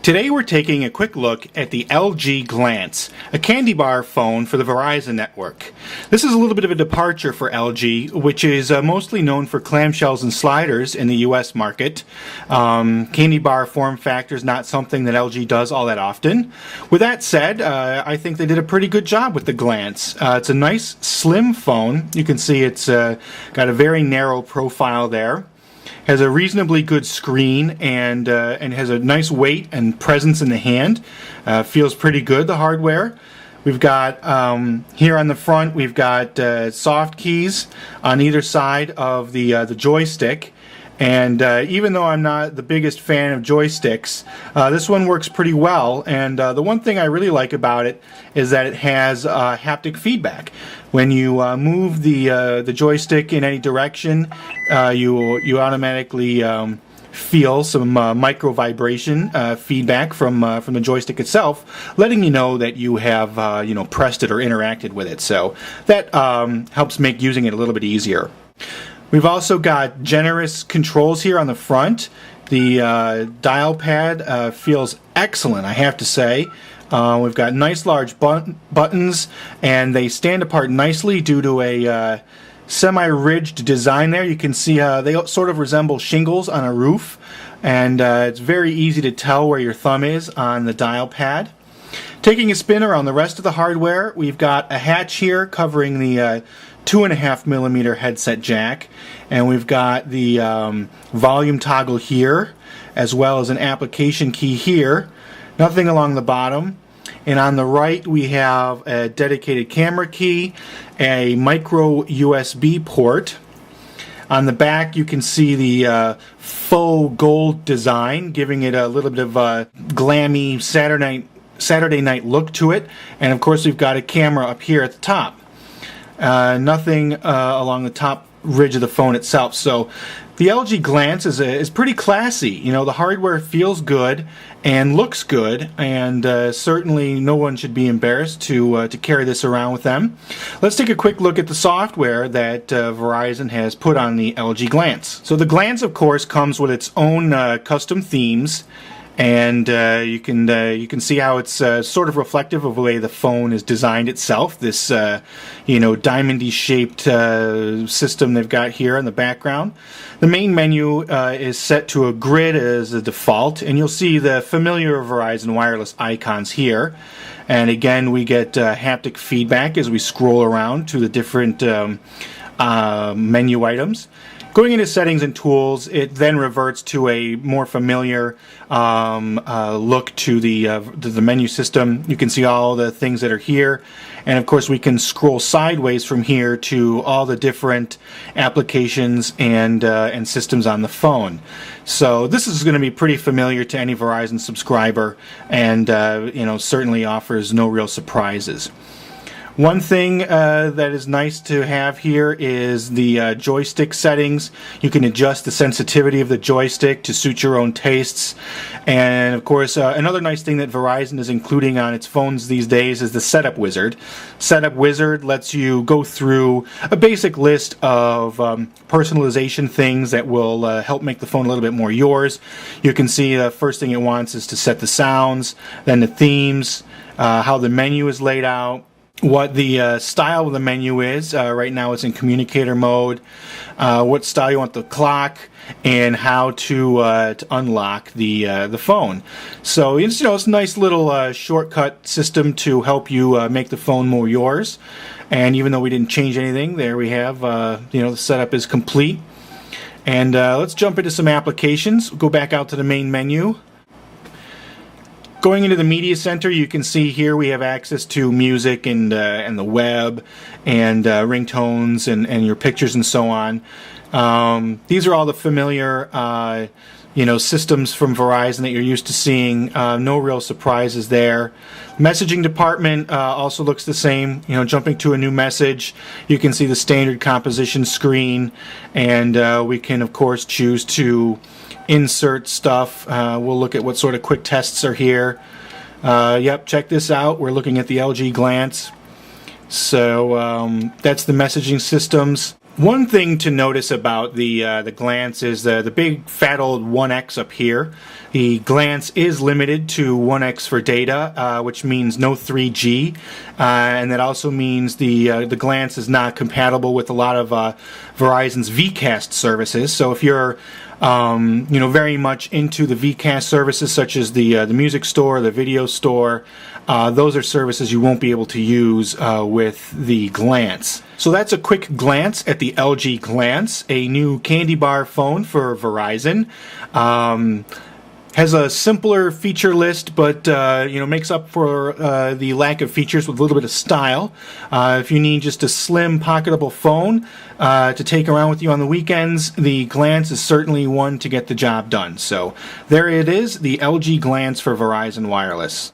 Today we're taking a quick look at the LG Glance, a candy bar phone for the Verizon network. This is a little bit of a departure for LG, which is mostly known for clamshells and sliders in the US market. Candy bar form factor is not something that LG does all that often. With that said, I think they did a pretty good job with the Glance. It's a nice slim phone. You can see it's got a very narrow profile there. Has a reasonably good screen and has a nice weight and presence in the hand. Feels pretty good, the hardware. We've got here on the front, we've got soft keys on either side of the joystick. And even though I'm not the biggest fan of joysticks, this one works pretty well. And the one thing I really like about it is that it has haptic feedback. When you move the joystick in any direction, you automatically feel some micro vibration feedback from the joystick itself, letting you know that you have pressed it or interacted with it. So that helps make using it a little bit easier. We've also got generous controls here on the front. The dial pad feels excellent, I have to say. We've got nice large buttons, and they stand apart nicely due to a semi-ridged design there. You can see they sort of resemble shingles on a roof, and it's very easy to tell where your thumb is on the dial pad. Taking a spin around the rest of the hardware, we've got a hatch here covering the 2.5mm headset jack, and we've got the volume toggle here, as well as an application key here. Nothing along the bottom. And on the right we have a dedicated camera key, a micro USB port. On the back you can see the faux gold design, giving it a little bit of a glammy Saturday night look to it. And of course we've got a camera up here at the top. Nothing along the top ridge of the phone itself. So the LG Glance is pretty classy. You know, the hardware feels good and looks good, and certainly no one should be embarrassed to carry this around with them. Let's take a quick look at the software that Verizon has put on the LG Glance. So the Glance, of course, comes with its own custom themes. And you can see how it's sort of reflective of the way the phone is designed itself. This diamondy shaped system they've got here in the background. The main menu is set to a grid as a default, and you'll see the familiar Verizon Wireless icons here. And again, we get haptic feedback as we scroll around to the different menu items. Going into settings and tools, it then reverts to a more familiar look to the menu system. You can see all the things that are here, and of course we can scroll sideways from here to all the different applications and systems on the phone. So this is going to be pretty familiar to any Verizon subscriber, and certainly offers no real surprises. One thing that is nice to have here is the joystick settings. You can adjust the sensitivity of the joystick to suit your own tastes. And of course, another nice thing that Verizon is including on its phones these days is the Setup Wizard. Setup Wizard lets you go through a basic list of personalization things that will help make the phone a little bit more yours. You can see the first thing it wants is to set the sounds, then the themes, how the menu is laid out, what the style of the menu is. Right now it's in communicator mode, what style you want the clock, and how to unlock the phone. So it's a nice little shortcut system to help you make the phone more yours. And even though we didn't change anything, there we have the setup is complete. And let's jump into some applications. We'll go back out to the main menu. Going into the media center, you can see here we have access to music and the web and ringtones and your pictures and so on. These are all the familiar systems from Verizon that you're used to seeing. No real surprises there. Messaging department also looks the same. Jumping to a new message, you can see the standard composition screen, and we can of course choose to insert stuff. We'll look at what sort of quick tests are here. Yep, check this out. We're looking at the LG Glance. So that's the messaging systems. One thing to notice about the Glance is the big fat old 1X up here. The Glance is limited to 1X for data, which means no 3G, and that also means the Glance is not compatible with a lot of Verizon's VCast services. So if you're very much into the VCast services, such as the music store, the video store, those are services you won't be able to use with the Glance. So that's a quick glance at the LG Glance, a new candy bar phone for Verizon. Has a simpler feature list, but makes up for the lack of features with a little bit of style. If you need just a slim, pocketable phone to take around with you on the weekends, the Glance is certainly one to get the job done. So there it is, the LG Glance for Verizon Wireless.